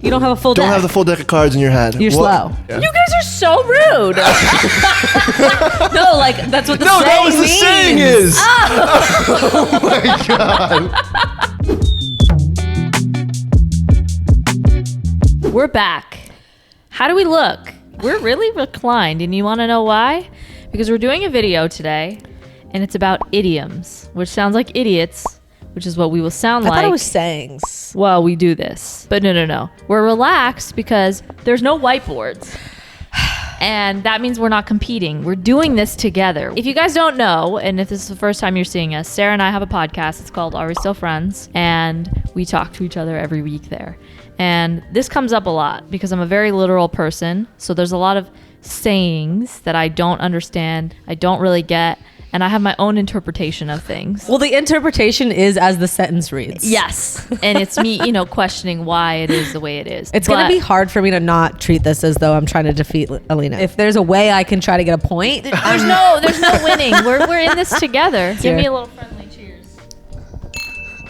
You don't have a full deck. Don't have the full deck of cards in your head. You're slow. Yeah. You guys are so rude. No, like that's what the No, saying that was the means. saying is. Oh my God. We're back. How do we look? We're really reclined, and you want to know why? Because we're doing a video today, and it's about idioms, which sounds like idiots, which is what we will sound like. I thought it was sayings. Well, we do this. But no. We're relaxed because there's no whiteboards. And that means we're not competing. We're doing this together. If you guys don't know, and if this is the first time you're seeing us, Sarah and I have a podcast. It's called Are We Still Friends? And we talk to each other every week there. And this comes up a lot because I'm a very literal person. So there's a lot of sayings that I don't understand, I don't really get, and I have my own interpretation of things. Well, the interpretation is as the sentence reads. Yes. And it's me, questioning why it is the way it is. It's going to be hard for me to not treat this as though I'm trying to defeat Alina. If there's a way I can try to get a point. There's no winning. We're in this together. Give me a little friendly cheers.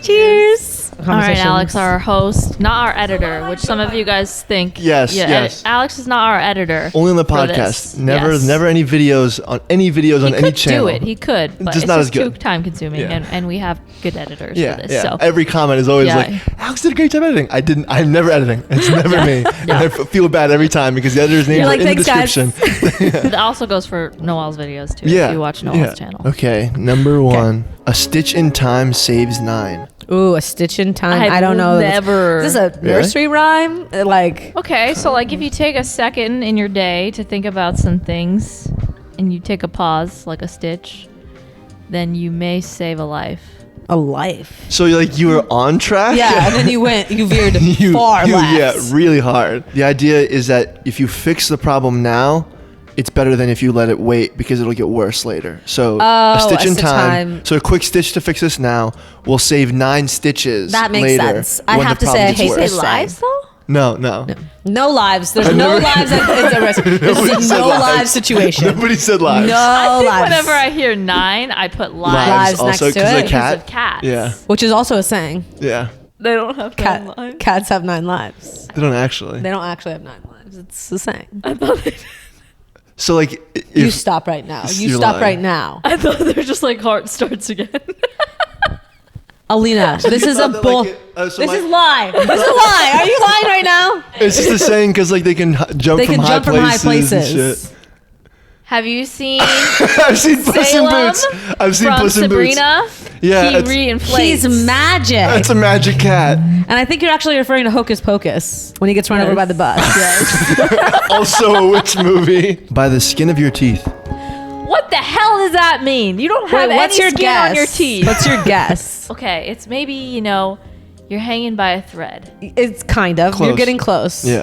Cheers. All right, Alex, our host, not our editor, which some of you guys think. Yes. Alex is not our editor. Only on the podcast. Never any videos on any channel. He could, but just it's not just as good. too time consuming, and we have good editors for this. Yeah. So Every comment is always like, Alex did a great job editing. I'm never editing. It's never me. And I feel bad every time because the editor's names are in the description. It also goes for Noel's videos too. If you watch Noel's channel. Okay, number one. A stitch in time saves 9. Ooh, a stitch in time. I don't know. Never. Is this a nursery rhyme? Okay, so if you take a second in your day to think about some things and you take a pause, like a stitch, then you may save a life. A life. So you were on track? Yeah, and then you veered far left. Yeah, really hard. The idea is that if you fix the problem now, it's better than if you let it wait because it'll get worse later. So a stitch in time. So a quick stitch to fix this now will save 9 stitches. That makes later sense. I have to say I hate this lives though? No. No lives. There's no lives at the risk. This is a no lives situation. Nobody said lives. No I think lives. whenever I hear 9, I put lives. Lives also next to because it. of cat. Because of cats. Yeah. Which is also a saying. Yeah. They don't have 9 lives. Cats have 9 lives. They don't actually. They don't actually have 9 lives. It's a saying. I thought they did. So you stop right now. You stop right now. I thought they were just heart starts again. Alina, this is a bull. This is lie. This is a lie. Are you lying right now? It's just a saying because they can jump from high places. And shit. Have you seen I've seen Puss in Boots. I've seen from Puss in Sabrina? Boots. Yeah, he reinflates. He's magic. It's a magic cat. And I think you're actually referring to Hocus Pocus when he gets run over by the bus. Yes. Also a witch movie. By the skin of your teeth. What the hell does that mean? You don't have any skin on your teeth. What's your guess? Okay, it's maybe, you're hanging by a thread. It's kind of. Close. You're getting close. Yeah.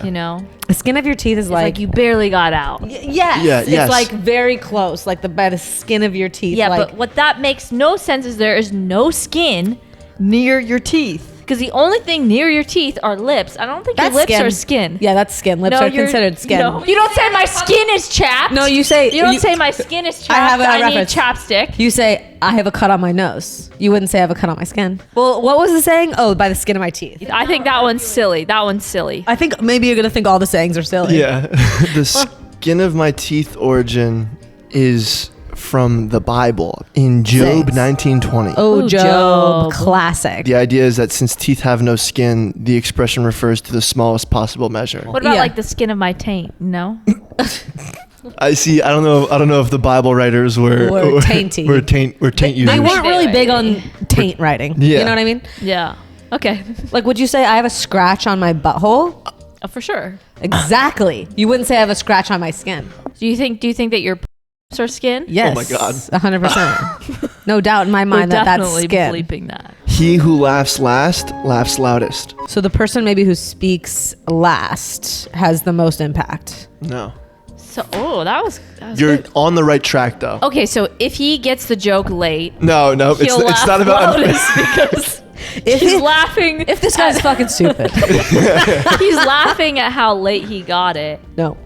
The skin of your teeth is It's like you barely got out. Yes. Yeah, it's yes. very close, by the skin of your teeth. Yeah, but what that makes no sense is there is no skin near your teeth. Because the only thing near your teeth are lips. I don't think your lips are skin. Yeah, that's skin. Lips are considered skin. No. You don't say my skin is chapped. No, you say... You don't say my skin is chapped. I have I a need chapstick. You say, I have a cut on my nose. You wouldn't say I have a cut on my skin. Well, what was the saying? Oh, by the skin of my teeth. I think that one's silly. I think maybe you're going to think all the sayings are silly. Yeah. The skin of my teeth origin is from the Bible in Job 19:20. Oh, Job. Classic. The idea is that since teeth have no skin, the expression refers to the smallest possible measure. What about the skin of my taint? No. I see. I don't know if the Bible writers were tainty. Were taint users. They weren't really big on taint writing. Yeah. You know what I mean? Yeah. Okay. Would you say I have a scratch on my butthole? For sure. Exactly. You wouldn't say I have a scratch on my skin. Do you think that your are skin? Yes. Oh my God. 100%. No doubt in my mind that's definitely skin. bleeping that. He who laughs last laughs loudest. So the person maybe who speaks last has the most impact. No. So, that was You're good. on the right track though. Okay, so if he gets the joke late, No, it's not about because he's laughing. If this guy's fucking stupid. He's laughing at how late he got it. No.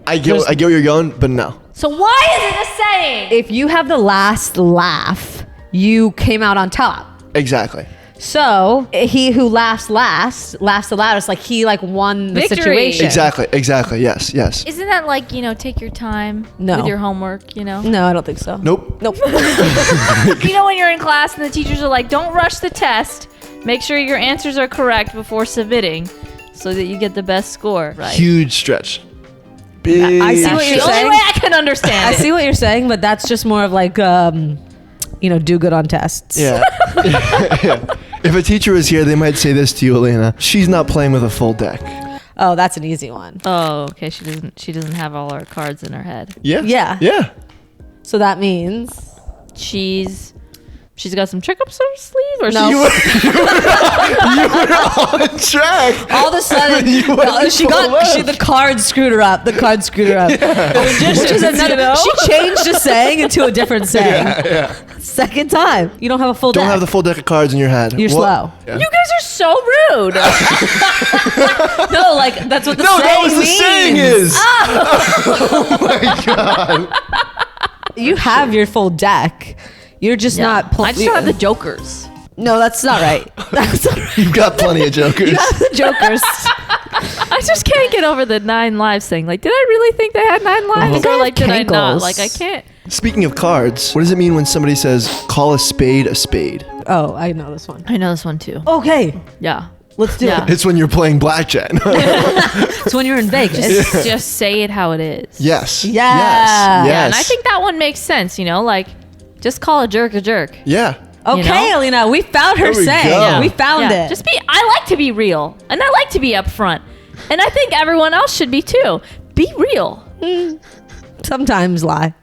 I get where you're going, but no. So why is it a saying? If you have the last laugh, you came out on top. Exactly. So he who laughs the loudest. Like he like won the Victory. situation. Exactly. Yes. Isn't that like, take your time with your homework, No, I don't think so. Nope. When you're in class and the teachers are like, don't rush the test. Make sure your answers are correct before submitting so that you get the best score. Right. Huge stretch. Big I see what you're the saying. only way I can understand I it. see what you're saying, but that's just more of like, do good on tests. Yeah. Yeah. If a teacher was here, they might say this to you, Elena. She's not playing with a full deck. Oh, that's an easy one. Oh, okay. She doesn't have all her cards in her head. Yeah. Yeah. So that means She's got some trick-ups on her sleeve, or No. You were on track. all of a sudden the card screwed her up. She changed a saying into a different saying. Yeah. Second time. You don't have a full Don't deck. have the full deck of cards in your head. You're slow. Yeah. you guys are so rude. No, like that's what the No, saying that was the means. saying is. Oh my god. You have your full deck. You're just not I just don't have the jokers. No, that's not right. That's not right. You've got plenty of jokers. You have the jokers. I just can't get over the 9 lives thing. Like, did I really think they had 9 lives? They Or have like, did I not? cankles. Like, I can't. Speaking of cards, what does it mean when somebody says, call a spade a spade? Oh, I know this one. I know this one too. Okay, Yeah. let's do Yeah. it. It's when you're playing blackjack. It's when you're in Vegas. Just say it how it is. Yes. Yeah. Yes. Yeah, and I think that one makes sense, like, just call a jerk a jerk. Yeah. Okay, Alina, we found her There we saying. go. Yeah. We found it. I like to be real, and I like to be upfront. And I think everyone else should be too. Be real. Sometimes lie.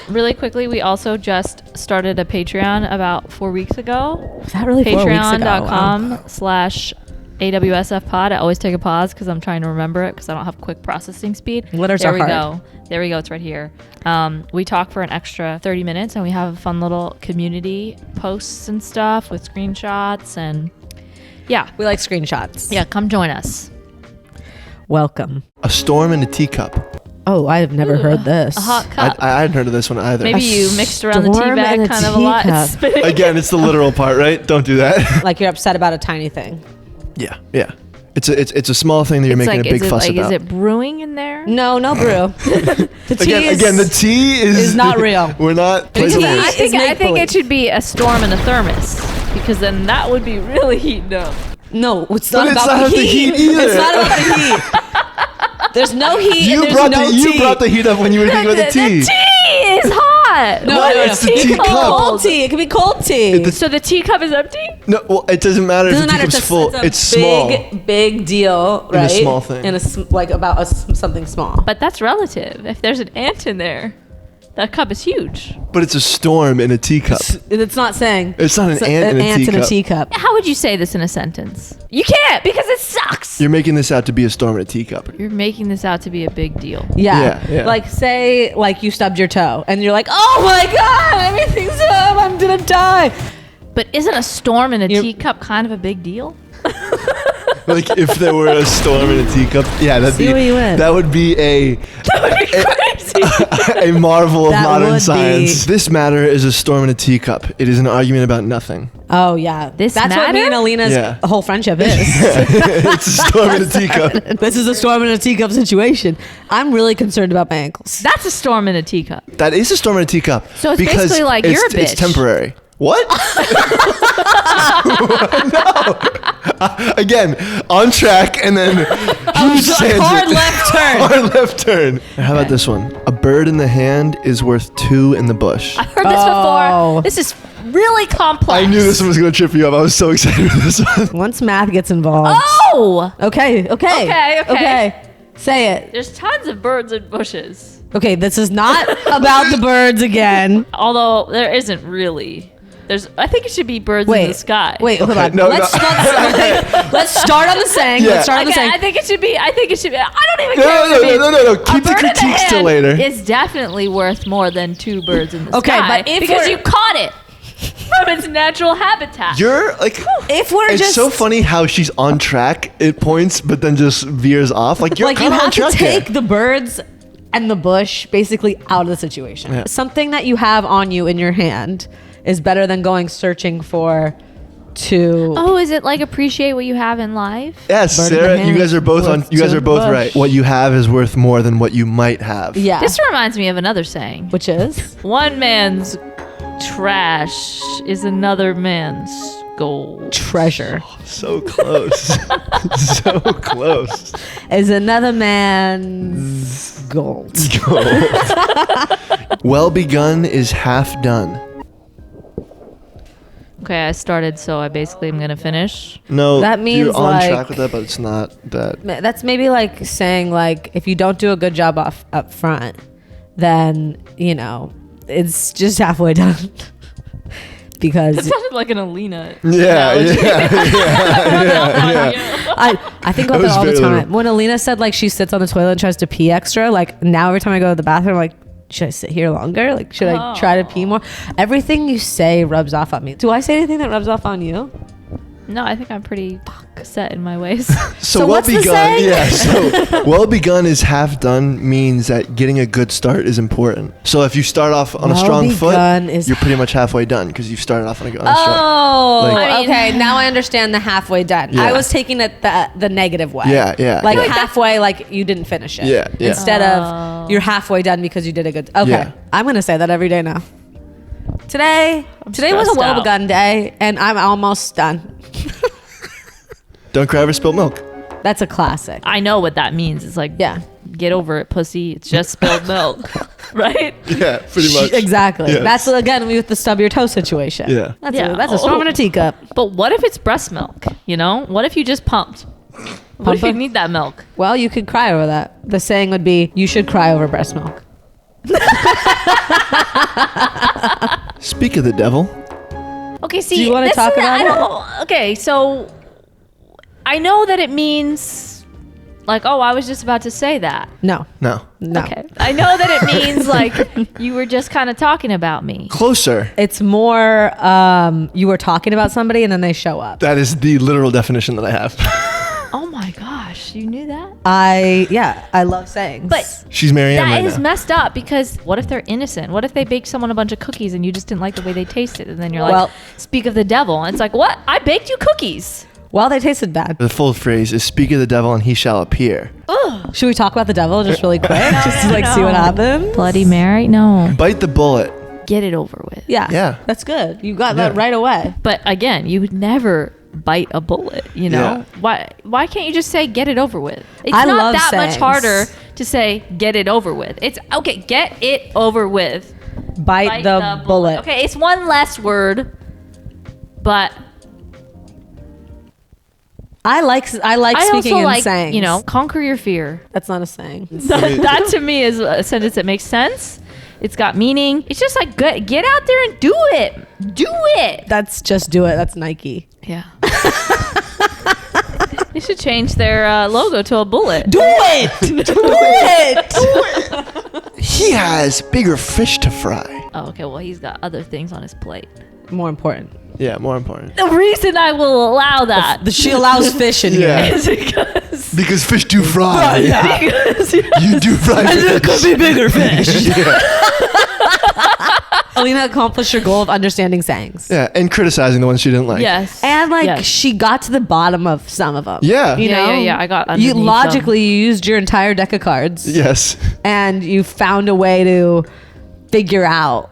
Really quickly, we also just started a Patreon about 4 weeks ago. Was that really 4 weeks ago? Patreon.com/AWSF pod. I always take a pause because I'm trying to remember it because I don't have quick processing speed. Letters there are we hard. go. There we go. It's right here. We talk for an extra 30 minutes and we have fun little community posts and stuff with screenshots and We like screenshots. yeah, come join us. Welcome. A storm in a teacup. Oh, I have never heard this. A hot cup. I hadn't heard of this one either. Maybe you mixed around the tea storm bag in a kind of a lot. teacup. Spinning. Again, it's the literal part, right? Don't do that. Like you're upset about a tiny thing. Yeah. It's a small thing that you're It's making a big fuss about. Is it brewing in there? No brew. The tea Again, the tea is not real. We're not Because placing I it. I think it should be a storm in a thermos because then that would be really heating up. No, it's But not it's about not the the heat. heat either. It's not about the heat. There's no heat You and there's brought no the tea. you brought the heat up when you were thinking about the tea. The tea is hot. No, What? no, It's no. the It could be teacup. cold tea. It could be cold tea. So the teacup is empty? No, well, it doesn't matter if the teacup's full. It's small. Big deal, right? In a small thing. In a something small. But that's relative. If there's an ant in there, that cup is huge. But it's a storm in a teacup. It's not saying. It's not an ant in a ant in a teacup. teacup. How would you say this in a sentence? You can't because it sucks. You're making this out to be a storm in a teacup. You're making this out to be a big deal. Yeah. Yeah. Like say like you stubbed your toe and you're like, oh my god, everything's up, I'm gonna die. But isn't a storm in a teacup kind of a big deal? Like if there were a storm in a teacup, yeah, that would be a a marvel of That modern would science. be. This matter is a storm in a teacup. It is an argument about nothing. Oh yeah. That's what me matter? and Alina's Yeah. whole friendship is. It's a storm in a teacup. This is a storm in a teacup situation. I'm really concerned about my ankles. That's a storm in a teacup. That is a storm in a teacup. So it's because basically like you're a It's bitch. temporary. What? No. Again, on track and then huge tangent. Hard left turn. Hard left turn. How about this one? A bird in the hand is worth 2 in the bush. I've heard this Oh. before. This is really complex. I knew this one was going to trip you up. I was so excited for this one. Once math gets involved. Oh! Okay. Okay. Say it. There's tons of birds and bushes. Okay, this is not about the birds again. Although there isn't really. I think it should be birds in the sky. Wait, hold Okay, on. no, let's start on the saying. Yeah. Let's start on the Okay, saying. I think it should be. I don't even No, care. what it means. no. A Keep the bird in critiques till hand later. is definitely worth more than 2 birds in the Okay, sky. but if because we're- you caught it from its natural habitat. You're like, If we're it's just so funny how she's on track at points, but then just veers off. Like you're like you kind of on have to track take here. the birds and the bush basically out of the situation. Yeah. Something that you have on you in your hand is better than going searching for to. Oh, is it like appreciate what you have in life? Yes, Bird in the Sarah, hand you guys are both worth you guys two are both bush. right. What you have is worth more than what you might have. Yeah. This reminds me of another saying. Which is? One man's trash is another man's gold. Treasure. So close. So close. Is another man's gold. Well begun is half done. Okay, I started, so I basically am gonna finish. No, That means, you're on like- track with that, but it's not that. That's maybe like saying, like, if you don't do a good job up front, then, you know, it's just halfway done. Because That sounded like an Alina. Yeah, yeah. I think about That that was all the very time. little. When Alina said, like, she sits on the toilet and tries to pee extra, like, now every time I go to the bathroom, I'm like, should I sit here longer? Like, should I try to pee more? Everything you say rubs off on me. Do I say anything that rubs off on you? No, I think I'm pretty set in my ways. So well what's the begun, saying? yeah. So well begun is half done means that getting a good start is important. So if you start off on a strong foot, begun is you're pretty much halfway done because you've started off on a strong. Oh, Like- I mean- okay. Now I understand the halfway done. Yeah. I was taking it the negative way. Yeah, yeah, Like yeah. halfway, like you didn't finish it. Yeah, yeah. Instead of you're halfway done because you did a good. Okay, Yeah. I'm gonna say that every day now. Today was a stressed well out. begun day, and I'm almost done. Don't cry over spilled milk. That's a classic. I know what that means. It's like, Yeah. get over it, pussy. It's just spilled milk, right? Yeah, pretty much. Exactly. Yes. That's again with the stub your toe situation. Yeah. That's Yeah. a storm in a teacup. But what if it's breast milk? You know, what if you just pumped? What if you Pump it? need that milk? Well, you could cry over that. The saying would be, "You should cry over breast milk." Speak of the devil. Okay, see, Do you wanna this talk is- about I it? don't, okay, so I know that it means like, oh, I was just about to say that. No. No. No. Okay, I know that it means like you were just kind of talking about me. Closer. It's more you were talking about somebody and then they show up. That is the literal definition that I have. Oh my gosh, you knew that? I love sayings. But She's Marianne that right is now. messed up because what if they're innocent? What if they baked someone a bunch of cookies and you just didn't like the way they tasted? And then you're like, Well- speak of the devil. And it's like, what? I baked you cookies. well, they tasted bad. The full phrase is "Speak of the devil, and he shall appear." Should we talk about the devil just really quick? Just to like see what happens? Bloody Mary? No. Bite the bullet. Get it over with. Yeah. Yeah. That's good. You got that Yeah. right away. But again, you would never bite a bullet, you know? Why can't you just say get it over with? It's I not love that much sayings. harder to say get it over with. It's okay, get it over with. Bite the bullet. Okay, it's one less word, but I like I speaking also in like, sayings. you know, conquer your fear. That's not a saying. That to me is a sentence that makes sense. It's got meaning. It's just like get out there and do it. Do it. That's just do it. That's Nike. Yeah. They should change their logo to a bullet. Do it. Do it. He has bigger fish to fry. Oh, okay. Well, he's got other things on his plate. More important. Yeah, more important. The reason I will allow that She allows fish in Yeah. here. is because Because fish do fry. because You do fry fish. Could be bigger fish. Yeah. Alina accomplished her goal of understanding sayings. Yeah, and criticizing the ones she didn't like. yes, And like Yes. she got to the bottom of some of them. Yeah. You know? Yeah. I got You underneath them. logically you used your entire deck of cards Yes. and you found a way to figure out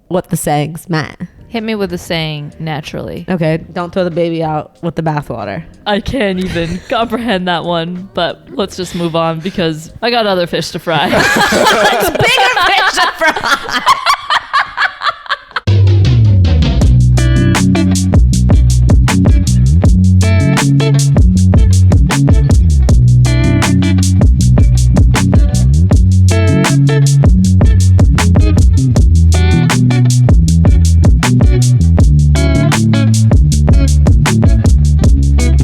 what the sayings meant. Hit me with a saying naturally. Okay, don't throw the baby out with the bathwater. I can't even comprehend that one, but let's just move on because I got other fish to fry. Bigger fish to fry.